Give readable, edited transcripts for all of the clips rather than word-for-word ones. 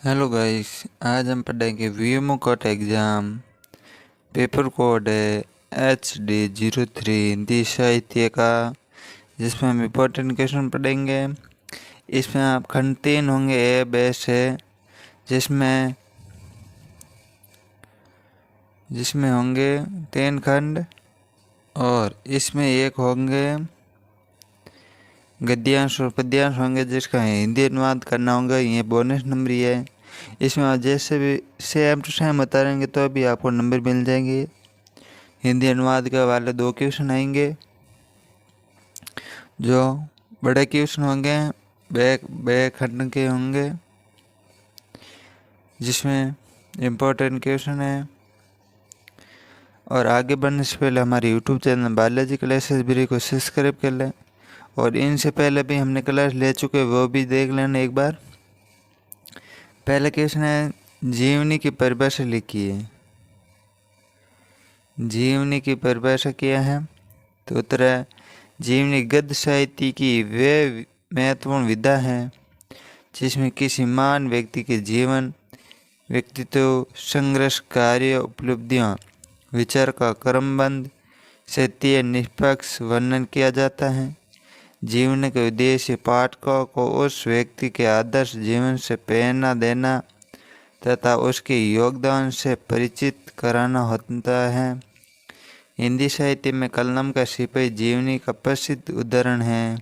Hello guys. आज हम पढ़ेंगे VMO cut exam. Paper code है HD03 हिंदी साहित्य का, जिसमें हम इम्पोर्टेंट क्वेश्चन पढ़ेंगे। इसमें आप खंड 3 होंगे, ए बेस है, जिसमें होंगे 3 खंड, और इसमें एक होंगे गद्यांश और पद्यांश होंगे, जिसका हिंदी अनुवाद करना होगा। ये बोनस नंबर ही है। इसमें आप जैसे भी सेम टू सेम बता रहेंगे तो भी आपको नंबर मिल जाएंगे। हिंदी अनुवाद के वाले 2 क्वेश्चन आएंगे। जो बड़े क्वेश्चन होंगे बे खंड के होंगे, जिसमें इम्पोर्टेंट क्वेश्चन है। और आगे बढ़ने से पहले हमारे यूट्यूब चैनल बालाजी क्लासेस भी को सब्सक्राइब कर लें, और इनसे पहले भी हमने क्लास ले चुके वो भी देख लेना एक बार। पहला क्वेश्चन है, जीवनी की परिभाषा लिखी है। जीवनी की परिभाषा क्या है? तो उत्तर है, जीवनी गद्य साहित्य की वे महत्वपूर्ण विधा है जिसमें किसी महान व्यक्ति के जीवन, व्यक्तित्व, संघर्ष, कार्य, उपलब्धियां, विचार का क्रमबद्ध, सत्य, निष्पक्ष वर्णन किया जाता है। जीवन के उद्देश्य पाठकों को उस व्यक्ति के आदर्श जीवन से प्रेरणा देना तथा उसके योगदान से परिचित कराना होता है। हिंदी साहित्य में कलम का सिपाही जीवनी का प्रसिद्ध उदाहरण है।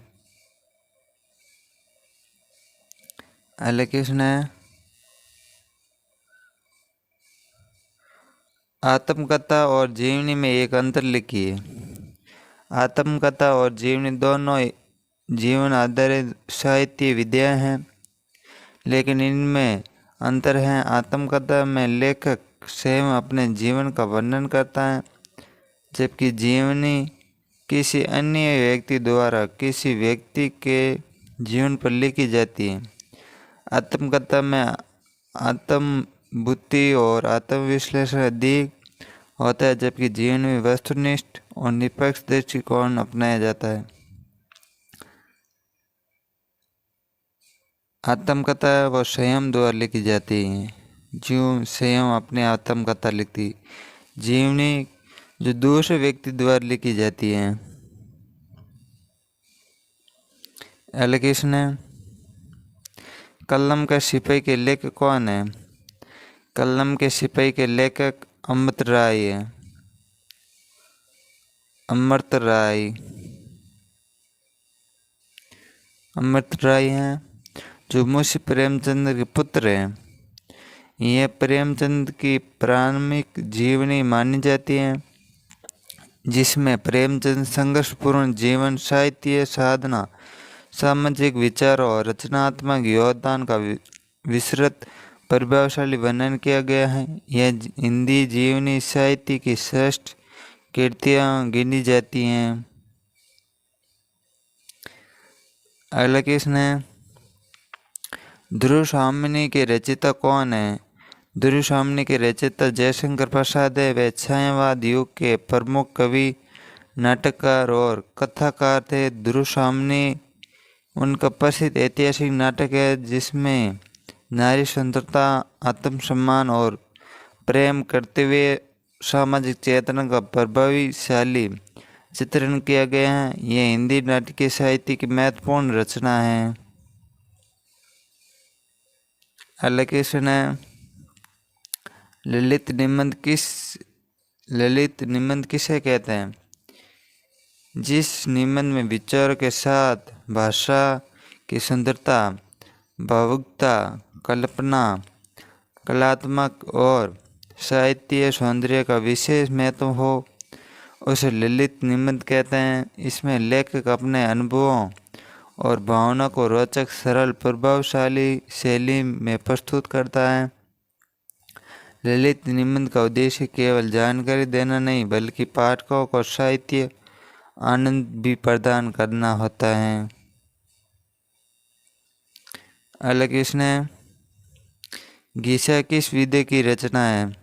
अगला क्वेश्चन है, आत्मकथा और जीवनी में एक अंतर लिखिए। आत्मकथा और जीवनी दोनों जीवन आधारित साहित्य विधाएं हैं, लेकिन इनमें अंतर है। आत्मकथा में लेखक स्वयं अपने जीवन का वर्णन करता है, जबकि जीवनी किसी अन्य व्यक्ति द्वारा किसी व्यक्ति के जीवन पर लिखी जाती है। आत्मकथा में आत्मबुद्धि और आत्मविश्लेषण अधिक होता है, जबकि जीवन में वस्तुनिष्ठ और निष्पक्ष दृष्टिकोण अपनाया जाता है। आत्मकथा वो स्वयं द्वारा लिखी जाती है, जो स्वयं अपने आत्मकथा लिखती। जीवनी जो दूसरे व्यक्ति द्वारा लिखी जाती है। अगला क्वेश्चन है, कलम का सिपाही के लेखक कौन है? कलम के सिपाही के लेखक अमृत राय है। अमृत राय हैं, जो मुंशी प्रेमचंद के पुत्र हैं। यह प्रेमचंद की प्रारंभिक जीवनी मानी जाती है, जिसमें प्रेमचंद संघर्षपूर्ण जीवन, साहित्य साधना, सामाजिक विचारों और रचनात्मक योगदान का विस्तृत प्रभावशाली वर्णन किया गया है। यह हिंदी जीवनी साहित्य की श्रेष्ठ कृतियां गिनी जाती हैं। अगला क्वेश्चन है, ध्रुवसाम्यनी के रचयिता कौन है? ध्रुवसाम्यनी के रचयिता जयशंकर प्रसाद है। वे छायावाद युग के प्रमुख कवि, नाटककार और कथाकार थे। ध्रुवसाम्यनी उनका प्रसिद्ध ऐतिहासिक नाटक है, जिसमें नारी स्वतंत्रता, आत्मसम्मान और प्रेम करते हुए सामाजिक चेतना का प्रभावशाली चित्रण किया गया है। यह हिंदी नाटकीय साहित्य की महत्वपूर्ण रचना है। अगला क्वेश्चन है, ललित निबंध किसे कहते हैं? जिस निबंध में विचार के साथ भाषा की सुंदरता, भावुकता, कल्पना, कलात्मक और साहित्य सौंदर्य का विशेष महत्व हो, उसे ललित निबंध कहते हैं। इसमें लेखक अपने अनुभवों और भावना को रोचक, सरल, प्रभावशाली शैली में प्रस्तुत करता है। ललित निबंध का उद्देश्य केवल जानकारी देना नहीं, बल्कि पाठकों को साहित्य आनंद भी प्रदान करना होता है। अगला क्वेश्चन है, गीसा किस विधा की रचना है?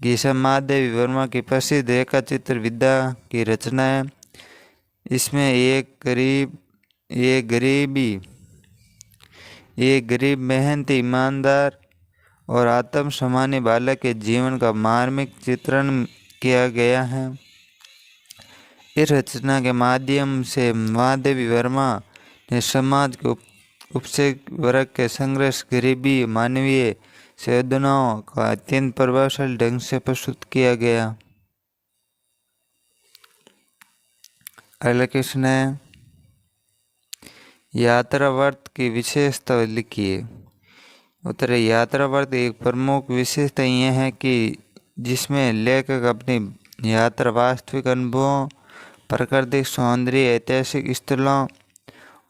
गीसा महादेवी वर्मा की प्रसिद्ध रेखा चित्र विधा की रचना है। इसमें एक गरीब, मेहनती, ईमानदार और आत्म सम्मानी बालक के जीवन का मार्मिक चित्रण किया गया है। इस रचना के माध्यम से महादेवी वर्मा ने समाज के उपसेक वर्ग के संघर्ष, गरीबी, मानवीय संवेदनाओं का अत्यंत प्रभावशाली ढंग से प्रस्तुत किया गया। अगला क्वेश्चन है, यात्रा व्रत की विशेषता लिखिए। उत्तर है, यात्रा व्रत एक प्रमुख विशेषता यह है कि जिसमें लेखक अपनी यात्रा वास्तविक अनुभवों, प्राकृतिक सौंदर्य, ऐतिहासिक स्थलों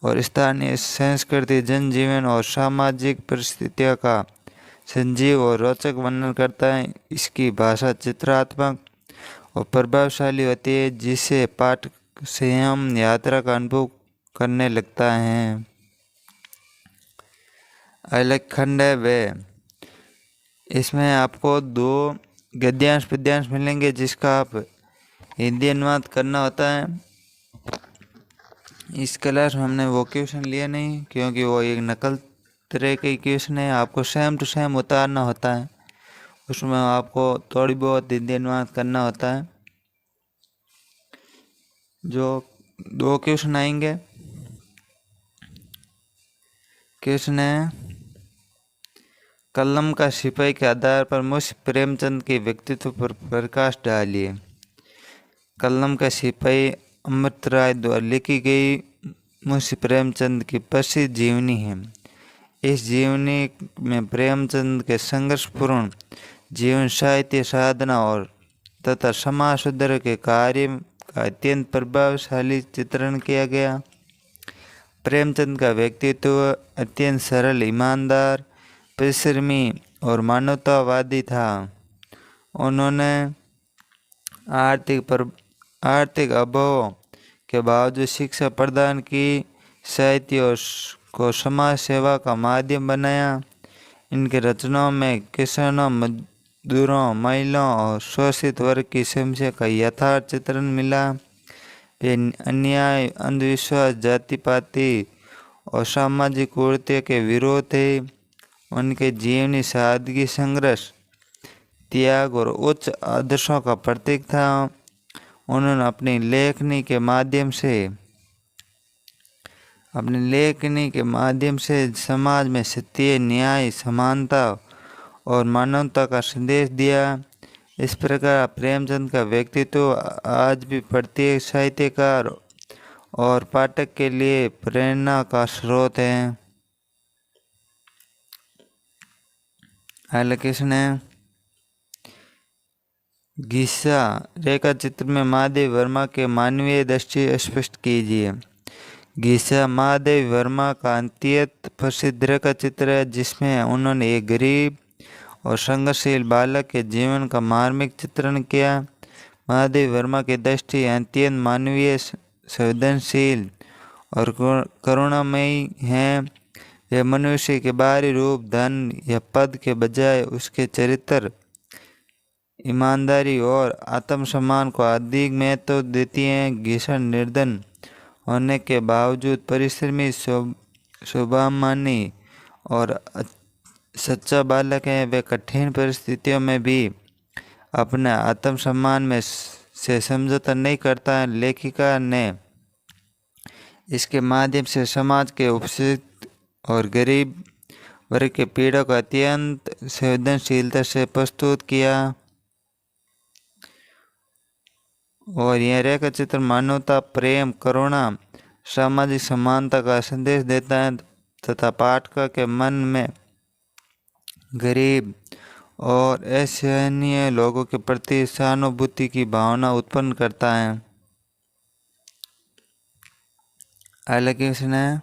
और स्थानीय संस्कृति, जनजीवन और सामाजिक परिस्थितियों का संजीव और रोचक वर्णन करता है। इसकी भाषा चित्रात्मक और प्रभावशाली होती है, जिससे पाठक स्वयं यात्रा का अनुभव करने लगता है। अगला खंड है वे, इसमें आपको 2 गद्यांश पद्यांश मिलेंगे जिसका आप हिंदी अनुवाद करना होता है। इस क्लास में हमने वो क्वेश्चन लिया नहीं, क्योंकि वो एक नकल तरह के क्वेश्चन है, आपको सेम टू सेम उतारना होता है, उसमें आपको थोड़ी बहुत हिंदी अनुवाद करना होता है। जो 2 क्वेश्चन आएंगे, क्वेश्चन है, कलम का सिपाही के आधार पर मुंशी प्रेमचंद के व्यक्तित्व पर प्रकाश डालिए। कलम का सिपाही अमृत राय द्वारा लिखी गई मुंशी प्रेमचंद की प्रसिद्ध जीवनी है। इस जीवनी में प्रेमचंद के संघर्षपूर्ण जीवन, साहित्य साधना और तथा समाज सुधार के कार्य का अत्यंत प्रभावशाली चित्रण किया गया। प्रेमचंद का व्यक्तित्व अत्यंत सरल, ईमानदार, परिश्रमी और मानवतावादी था। उन्होंने आर्थिक अभावों के बावजूद शिक्षा प्रदान की, साहित्य को समाज सेवा का माध्यम बनाया। इनके रचनाओं में किसानों, मजदूरों, महिलाओं और शोषित वर्ग की समस्या का यथार्थ चित्रण मिला। वे अन्याय, अंधविश्वास, जाति पाति और सामाजिक कुरीतियों के विरोध थे। उनके जीवनी सादगी, संघर्ष, त्याग और उच्च आदर्शों का प्रतीक था। उन्होंने अपनी लेखनी के माध्यम से समाज में सत्य, न्याय, समानता और मानवता का संदेश दिया। इस प्रकार प्रेमचंद का व्यक्तित्व आज भी प्रत्येक साहित्यकार और पाठक के लिए प्रेरणा का स्रोत है। अगला क्वेश्चन है, गीसा रेखा चित्र में महादेव वर्मा के मानवीय दृष्टि स्पष्ट कीजिए। गीसा महादेव वर्मा का अत्यंत प्रसिद्ध रेखा चित्र है, जिसमें उन्होंने एक गरीब और संघर्षशील बालक के जीवन का मार्मिक चित्रण किया। महादेव वर्मा की दृष्टि अत्यंत मानवीय, संवेदनशील और करुणामयी है। वे मनुष्य के बाहरी रूप, धन या पद के बजाय उसके चरित्र, ईमानदारी और आत्मसम्मान को अधिक महत्व देती हैं। गीसा निर्धन होने के बावजूद परिश्रमी, स्वाभिमानी और सच्चा बालक है। वे कठिन परिस्थितियों में भी अपने आत्मसम्मान में से समझौता नहीं करता है। लेखिका ने इसके माध्यम से समाज के उपस्थित और गरीब वर्ग के पीड़ा को अत्यंत संवेदनशीलता से प्रस्तुत किया। और यह रेखा चित्र मानवता, प्रेम, करुणा, सामाजिक समानता का संदेश देता है तथा पाठक के मन में गरीब और असहनीय लोगों के प्रति सहानुभूति की भावना उत्पन्न करता है। अगला क्वेश्चन है,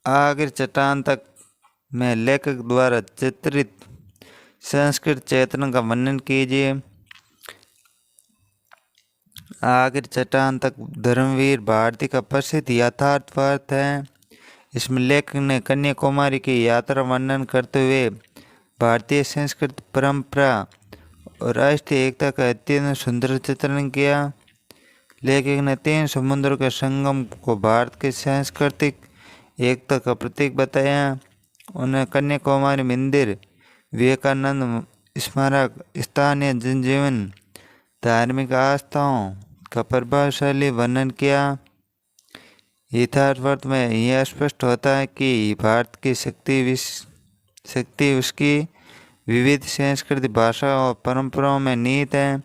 आखिर चट्टान तक में लेखक द्वारा चित्रित संस्कृत चेतना का वर्णन कीजिए। आखिर चट्टान तक धर्मवीर भारती का प्रसिद्ध यथार्थवाद है। इसमें लेखक ने कन्याकुमारी की यात्रा वर्णन करते हुए भारतीय संस्कृति, परंपरा और राष्ट्रीय एकता का अत्यंत सुंदर चित्रण किया। लेखक ने 3 समुद्रों के संगम को भारत की सांस्कृतिक एकता का प्रतीक बताया। उन्हें कन्याकुमारी मंदिर, विवेकानंद स्मारक, स्थानीय जनजीवन, धार्मिक आस्थाओं का प्रभावशाली वर्णन किया। यथार्थ में यह स्पष्ट होता है कि भारत की शक्ति उसकी विविध संस्कृति, भाषा और परंपराओं में निहित है।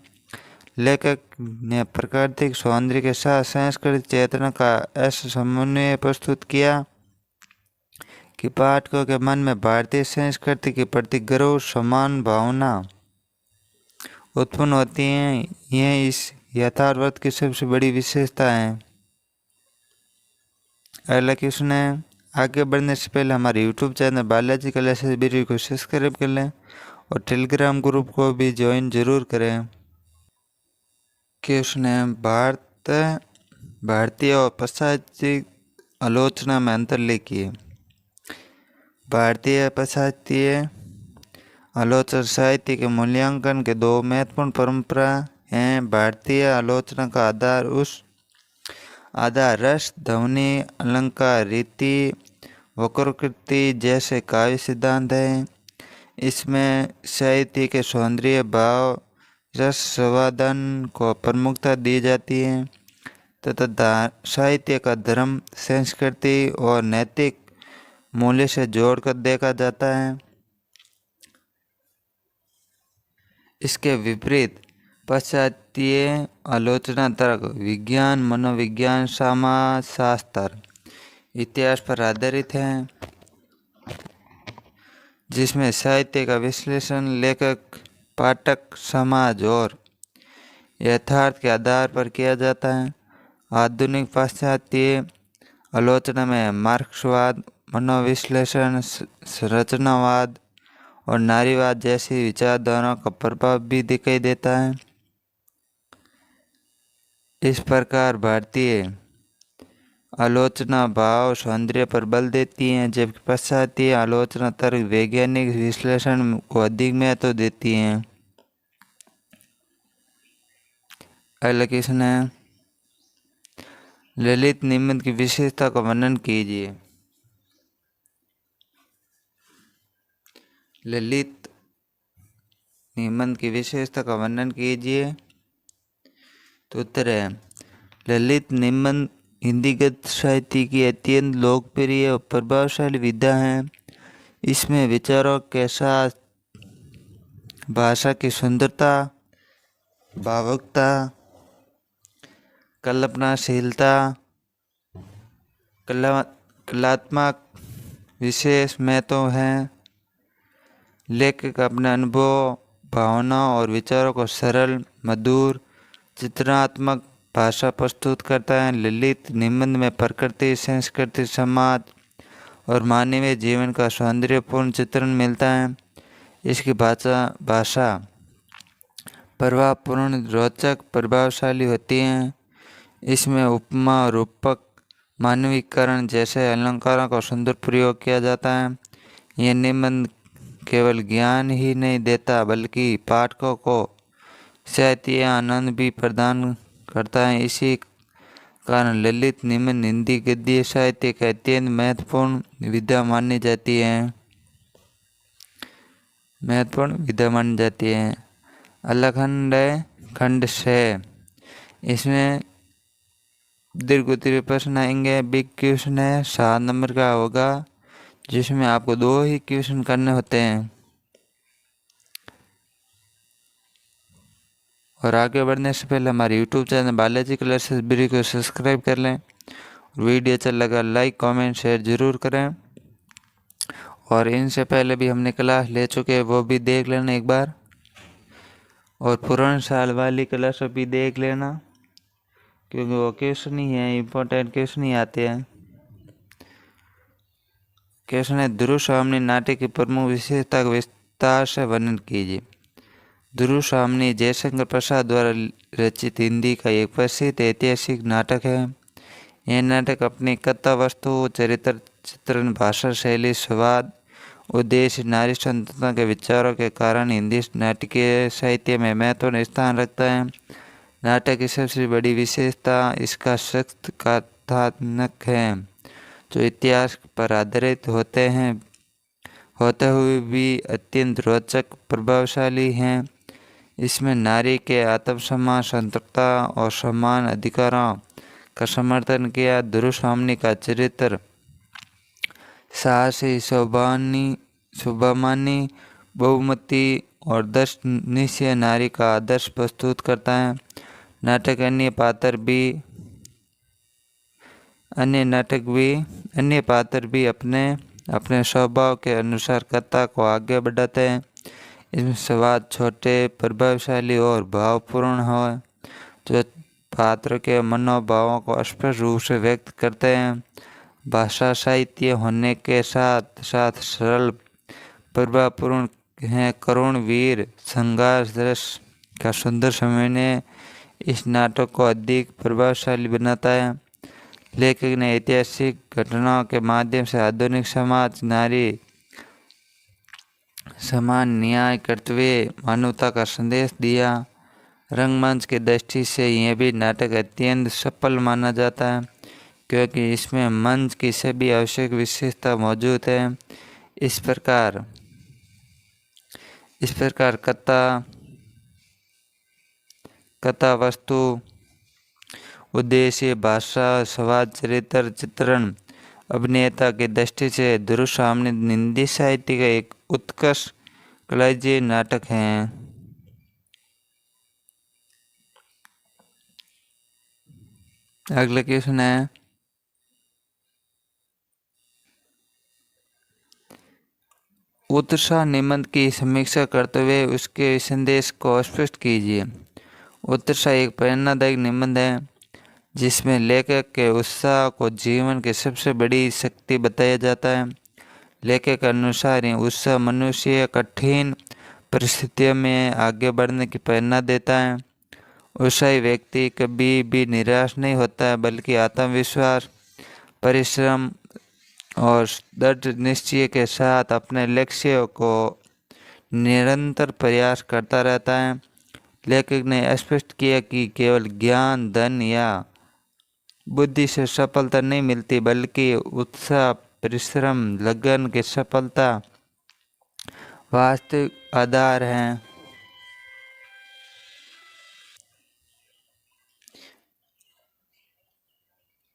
लेखक ने प्राकृतिक सौंदर्य के साथ सांस्कृतिक चेतना का ऐसा समन्वय प्रस्तुत किया कि पाठकों के मन में भारतीय संस्कृति के प्रति गर्व, समान भावना उत्पन्न होती हैं। यह इस यथार्थवाद की सबसे बड़ी विशेषता है। हालांकि उसने आगे बढ़ने से पहले हमारे YouTube channel Balaji classes BD को सब्सक्राइब कर लें और टेलीग्राम ग्रुप को भी ज्वाइन जरूर करें। कि उसने भारतीय और पाश्चात्य आलोचना में अंतर लिखी। भारतीय पाश्चात्य आलोचना साहित्य के मूल्यांकन के 2 महत्वपूर्ण परंपरा हैं। भारतीय आलोचना का आधार रस, ध्वनि, अलंकार, रीति, वक्रोक्ति जैसे काव्य सिद्धांत है। इसमें साहित्य के सौंदर्य, भाव, रस, संवादन को प्रमुखता दी जाती है तथा साहित्य का धर्म, संस्कृति और नैतिक मूल्य से जोड़कर देखा जाता है। इसके विपरीत पाश्चात्य आलोचना तर्क, विज्ञान, मनोविज्ञान, समाजशास्त्र, इतिहास पर आधारित है, जिसमें साहित्य का विश्लेषण लेखक, पाठक, समाज और यथार्थ के आधार पर किया जाता है। आधुनिक पाश्चात्य आलोचना में मार्क्सवाद, मनोविश्लेषण, रचनावाद और नारीवाद जैसी विचारधाराओं का प्रभाव भी दिखाई देता है। इस प्रकार भारतीय आलोचना भाव, सौंदर्य पर बल देती है, जबकि पाश्चात्य आलोचना तर्क, वैज्ञानिक विश्लेषण को अधिक महत्व देती है। हालांकि इसने ललित निबंध की विशेषता का वर्णन कीजिए। ललित निबंध की विशेषता का वर्णन कीजिए। तो उत्तर है, ललित निबंध हिंदी गद्य साहित्य की अत्यंत लोकप्रिय और प्रभावशाली विधा है। इसमें विचारों के साथ भाषा की सुंदरता, भावुकता, कल्पनाशीलता, कलात्मक विशेष महत्व है। लेखक अपने अनुभव, भावना और विचारों को सरल, मधुर, चित्रात्मक भाषा प्रस्तुत करता है। ललित निबंध में प्रकृति, संस्कृति, समाज और मानवीय जीवन का सौंदर्यपूर्ण चित्रण मिलता है। इसकी भाषा प्रभावपूर्ण, रोचक, प्रभावशाली होती है। इसमें उपमा, रूपक, मानवीकरण जैसे अलंकारों का सुंदर प्रयोग किया जाता है। यह निबंध केवल ज्ञान ही नहीं देता बल्कि पाठकों को साहित्य आनंद भी प्रदान करता है। इसी कारण ललित निबंध हिंदी गद्य साहित्य का अत्यंत महत्वपूर्ण विधा मानी जाती है। अलखंड खंड 6, इसमें दीर्घ उत्तरीय प्रश्न आएंगे। बिग क्वेश्चन है, 7 नंबर का होगा, जिसमें आपको 2 ही क्वेश्चन करने होते हैं। और आगे बढ़ने से पहले हमारे YouTube channel Balaji classes BD को सब्सक्राइब कर लें। वीडियो अच्छा लगा लाइक, कमेंट, शेयर जरूर करें। और इनसे पहले भी हमने क्लास ले चुके हैं, वो भी देख लेना एक बार। और पुराने साल वाली क्लास भी देख लेना, क्योंकि वो क्वेश्चन ही है, इम्पोर्टेंट क्वेश्चन ही आते हैं। क्वेश्चन है, ध्रुव सामने नाटक की प्रमुख विशेषता का विस्तार से वर्णन कीजिए। ध्रुव सामने जयशंकर प्रसाद द्वारा रचित हिंदी का एक प्रसिद्ध ऐतिहासिक नाटक है। यह नाटक अपनी कथा वस्तु, चरित्र चित्रण, भाषा शैली, स्वाद, उद्देश्य, नारी स्वतंत्रता के विचारों के कारण हिंदी नाटकीय साहित्य में महत्वपूर्ण स्थान रखता है। नाटक की सबसे बड़ी विशेषता इसका सख्त कथानक है, जो इतिहास पर आधारित होते हुए भी अत्यंत रोचक प्रभावशाली हैं। इसमें नारी के आत्मसम्मान, स्वतंत्रता और समान अधिकारों का समर्थन किया। दुर्गास्वामी का चरित्र साहसी, शोभामानी, बहुमती और दृढ़निश्चयी नारी का आदर्श प्रस्तुत करता है। अन्य पात्र भी अपने अपने स्वभाव के अनुसार कथा को आगे बढ़ाते हैं। इसमें संवाद छोटे, प्रभावशाली और भावपूर्ण हो, जो पात्र के मनोभावों को स्पष्ट रूप से व्यक्त करते हैं। भाषा साहित्य होने के साथ साथ सरल, प्रभावपूर्ण है। करुण, वीर संघर्ष दृश्य का सुंदर समय इस नाटक को अधिक प्रभावशाली बनाता है। लेखक ने ऐतिहासिक घटनाओं के माध्यम से आधुनिक समाज, नारी समान, न्याय, कर्तव्य, मानवता का संदेश दिया। रंगमंच की दृष्टि से यह भी नाटक अत्यंत सफल माना जाता है, क्योंकि इसमें मंच की सभी आवश्यक विशेषता मौजूद है। इस प्रकार कथा वस्तु, उद्देश्य, भाषा, संवाद, चरित्र, चित्रण, अभिनेता की दृष्टि से दुर्गास्वामी हिंदी साहित्य का एक उत्कृष्ट कलाजीय नाटक है। अगला क्वेश्चन है, उत्तरसाह निबंध की समीक्षा करते हुए उसके संदेश को स्पष्ट कीजिए। उत्तरसाह एक प्रेरणादायक निबंध है, जिसमें लेखक के उत्साह को जीवन की सबसे बड़ी शक्ति बताया जाता है। लेखक के अनुसार यह उत्साह मनुष्य कठिन परिस्थितियों में आगे बढ़ने की प्रेरणा देता है। उत्साही व्यक्ति कभी भी निराश नहीं होता है, बल्कि आत्मविश्वास, परिश्रम और दृढ़ निश्चय के साथ अपने लक्ष्य को निरंतर प्रयास करता रहता है। लेखक ने स्पष्ट किया कि केवल ज्ञान, धन या बुद्धि से सफलता नहीं मिलती, बल्कि उत्साह, परिश्रम, लगन की सफलता वास्तविक आधार है।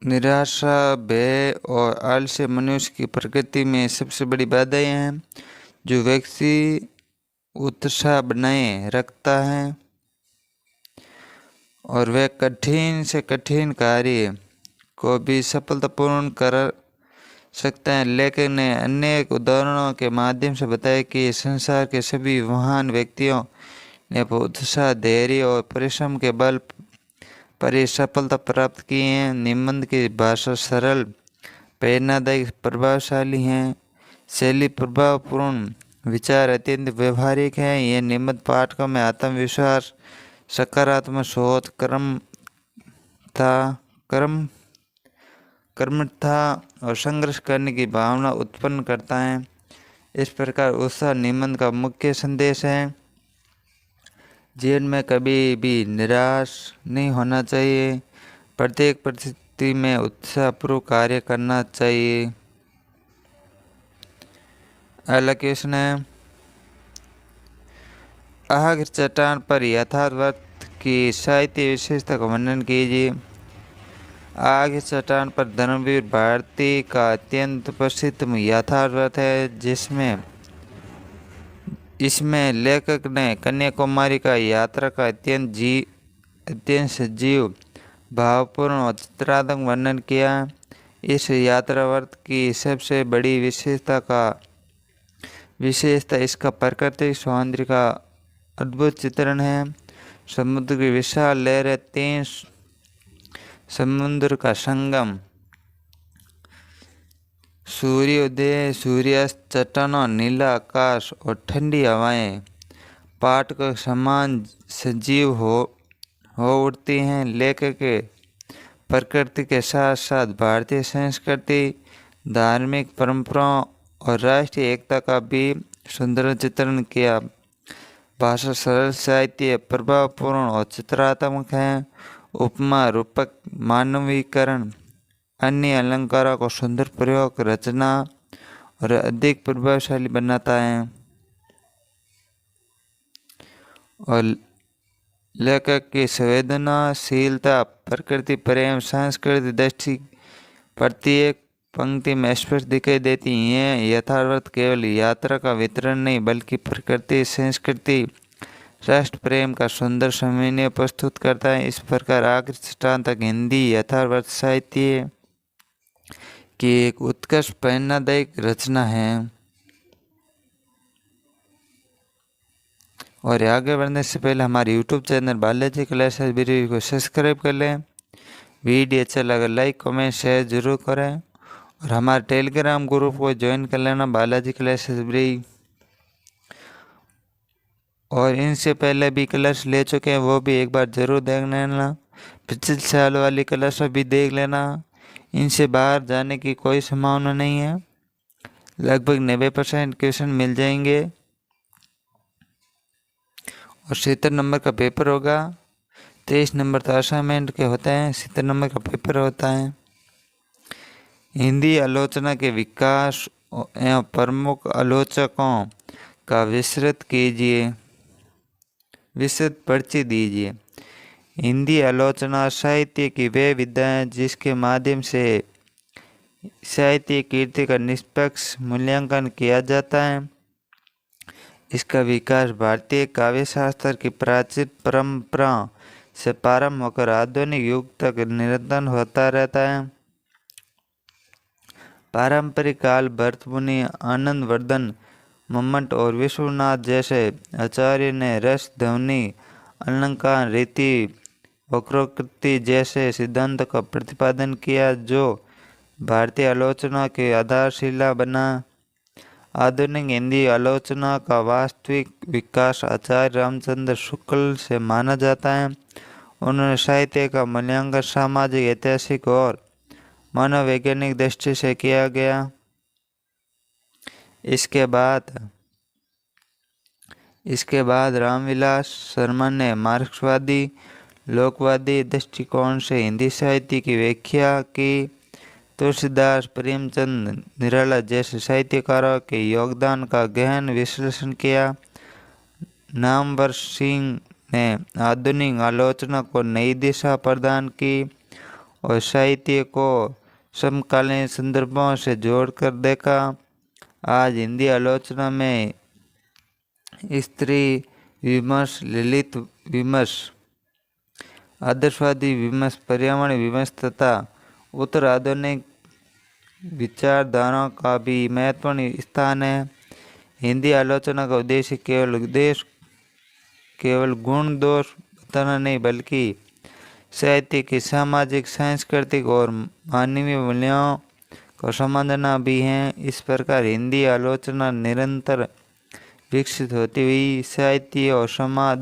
निराशा, भय और आलस्य मनुष्य की प्रकृति में सबसे बड़ी बाधाएं हैं। जो व्यक्ति उत्साह बनाए रखता है और वह कठिन से कठिन कार्य को भी सफलतापूर्ण कर सकता है। लेखक ने अनेक उदाहरणों के माध्यम से बताया कि संसार के सभी महान व्यक्तियों ने उत्साह, धैर्य और परिश्रम के बल पर यह सफलता प्राप्त की है। निबंध की भाषा सरल, प्रेरणादायक, प्रभावशाली है। शैली प्रभावपूर्ण, विचार अत्यंत व्यवहारिक है। यह निबंध पाठकों में आत्मविश्वास, सकारात्मक सोच, कर्मठता और संघर्ष करने की भावना उत्पन्न करता है। इस प्रकार उत्साह निबंध का मुख्य संदेश है। जीवन में कभी भी निराश नहीं होना चाहिए। प्रत्येक परिस्थिति में उत्साहपूर्वक कार्य करना चाहिए। अगला क्वेश्चन है, आग चट्टान पर यथार्थ की साहित्य विशेषता का वर्णन कीजिए। आग चट्टान पर धर्मवीर भारती का अत्यंत प्रसिद्ध यथार्थ है, इसमें लेखक ने कन्याकुमारी का यात्रा का अत्यंत सजीव, भावपूर्ण और चित्रात्मक वर्णन किया। इस यात्रावर्त की सबसे बड़ी विशेषता इसका प्राकृतिक सौंदर्य का अद्भुत चित्रण है। समुद्र की विशाल लहरें, 3 समुद्र का संगम, सूर्योदय, सूर्यास्त, चट्टानों, नीला आकाश और ठंडी हवाएं पाठक समान सजीव हो उठती हैं। लेखक के प्रकृति के साथ साथ भारतीय संस्कृति, धार्मिक परंपराओं और राष्ट्रीय एकता का भी सुंदर चित्रण किया। भाषा सरल, साहित्य प्रभावपूर्ण और चित्रात्मक है। उपमा, रूपक, मानवीकरण, अन्य अलंकारों को सुंदर प्रयोग रचना और अधिक प्रभावशाली बनाता है। और लेखक की संवेदनाशीलता, प्रकृति प्रेम, सांस्कृतिक दृष्टि प्रत्येक पंक्ति में स्पष्ट दिखाई देती है। यथार्थ केवल यात्रा का वितरण नहीं बल्कि प्रकृति, संस्कृति, राष्ट्र प्रेम का सुंदर समन्वय प्रस्तुत करता है। इस प्रकार आखिरी स्थान तक हिंदी यथार्थ साहित्य की एक उत्कृष्ट प्रेरणादायक रचना है। और आगे बढ़ने से पहले हमारे YouTube channel Balaji classes library को सब्सक्राइब कर लें। वीडियो अच्छा लगा लाइक कमेंट शेयर जरूर करें। और हमारे टेलीग्राम ग्रुप को ज्वाइन कर लेना, बालाजी क्लासेस लाइब्रेरी। और इनसे पहले भी क्लास ले चुके हैं, वो भी एक बार ज़रूर देख लेना। पिछले साल वाली क्लास भी देख लेना। इनसे बाहर जाने की कोई संभावना नहीं है। लगभग 90% क्वेश्चन मिल जाएंगे। और 70 नंबर का पेपर होगा। 23 नंबर तो असाइनमेंट के होते हैं, 70 नंबर का पेपर होता है। हिंदी आलोचना के विकास एवं प्रमुख आलोचकों का विस्तृत परिचय दीजिए। हिंदी आलोचना साहित्य की वे विधा है जिसके माध्यम से साहित्य कृति का निष्पक्ष मूल्यांकन किया जाता है। इसका विकास भारतीय काव्यशास्त्र की प्राचीन परंपरा से प्रारंभ होकर आधुनिक युग तक निरंतर होता रहता है। पारंपरिक काल भरत मुनि, आनंद वर्धन, मम्मट और विश्वनाथ जैसे आचार्य ने रस, ध्वनि, अलंकार, रीति, वक्रोक्ति जैसे सिद्धांतों का प्रतिपादन किया जो भारतीय आलोचना की आधारशिला बना। आधुनिक हिंदी आलोचना का वास्तविक विकास आचार्य रामचंद्र शुक्ल से माना जाता है। उन्होंने साहित्य का मूल्यांकन सामाजिक, ऐतिहासिक और मनोवैज्ञानिक दृष्टि से किया गया। इसके बाद रामविलास शर्मा ने मार्क्सवादी लोकवादी दृष्टिकोण से हिंदी साहित्य की व्याख्या की। तुलसीदास, प्रेमचंद, निराला जैसे साहित्यकारों के योगदान का गहन विश्लेषण किया। नामवर सिंह ने आधुनिक आलोचना को नई दिशा प्रदान की और साहित्य को समकालीन संदर्भों से जोड़कर देखा। आज हिंदी आलोचना में स्त्री विमर्श, ललित विमर्श, आदर्शवादी विमर्श, पर्यावरण विमर्श तथा उत्तर आधुनिक विचारधाराओं का भी महत्वपूर्ण स्थान है। हिंदी आलोचना का उद्देश्य केवल गुण दोष बताना नहीं बल्कि साहित्य की सामाजिक, सांस्कृतिक और मानवीय मूल्यों को समझना भी है। इस प्रकार हिंदी आलोचना निरंतर विकसित होती हुई साहित्य और समाज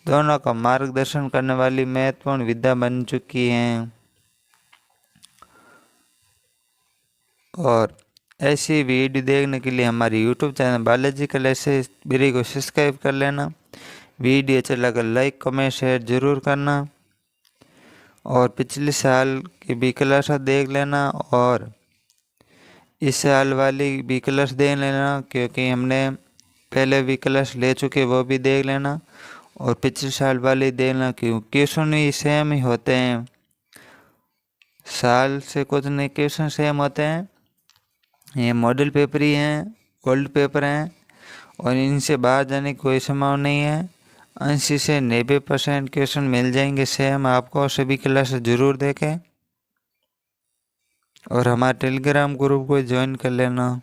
दोनों का मार्गदर्शन करने वाली महत्वपूर्ण विधा बन चुकी है। और ऐसी वीडियो देखने के लिए हमारे YouTube channel Balaji classes library को सब्सक्राइब कर लेना। वीडियो अच्छा लगा लाइक कमेंट शेयर जरूर करना। और पिछले साल की भी क्लास देख लेना और इस साल वाली भी क्लास देख लेना, क्योंकि हमने पहले भी क्लास ले चुके, वो भी देख लेना। और पिछले साल वाले देख लेना क्योंकि क्वेश्चन ही सेम ही होते हैं, साल से कुछ नहीं क्वेश्चन सेम होते हैं। ये मॉडल पेपर ही हैं, ओल्ड पेपर हैं और इनसे बाहर जाने की कोई संभावना नहीं है। 80 से 90% क्वेश्चन मिल जाएंगे सेम आपको। सभी क्लास जरूर देखें और हमारे टेलीग्राम ग्रुप को ज्वाइन कर लेना।